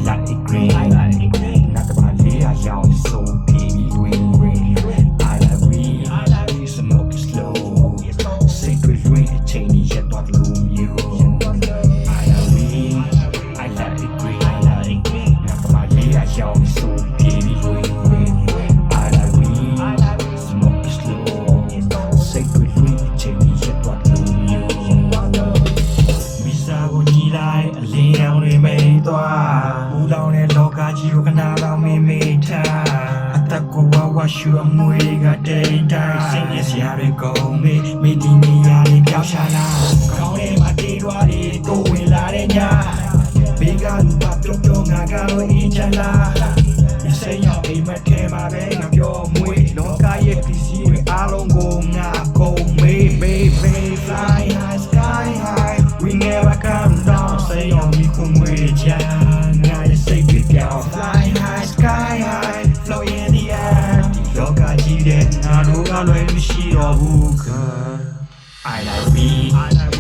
like the green. Not the Malay, I young so baby green. I like we smoke slow. Secret ring, change yet not loom you. I like the green. Not the Malay, I young so baby green. I like we smoke slow. Secret ring, change yet not loom you. Misa go ni lai, lay down in me toa. လောင်တဲ့လောကကြီးကိုခဏလောက်မေ့မေ့ထားအသက်ကိုဝါရှူအမွေကတိတ်တိုင်းစင်ရစရာတွေကုန်မေ့ဒီနေရာတွေပျောက်ရှာလာခေါင်းထဲမှာတေးသွားတွေကိုဝင်လာတဲ့ညဘေးကလူပါပြုံးငါကတော့အင်းချလာဒီစိတ်ရောက်အိမ်မက်ထဲမှာပဲငါပြောမွေလောကရဲ့ပစ္စည်းတွေအားလုံးကိုငါကုန်မေ့ fly high sky high we never come down say on me ကိုမွေချာFly high, sky high, flow in the air. Yoga jide, naruga loe mishi obuka. I like we.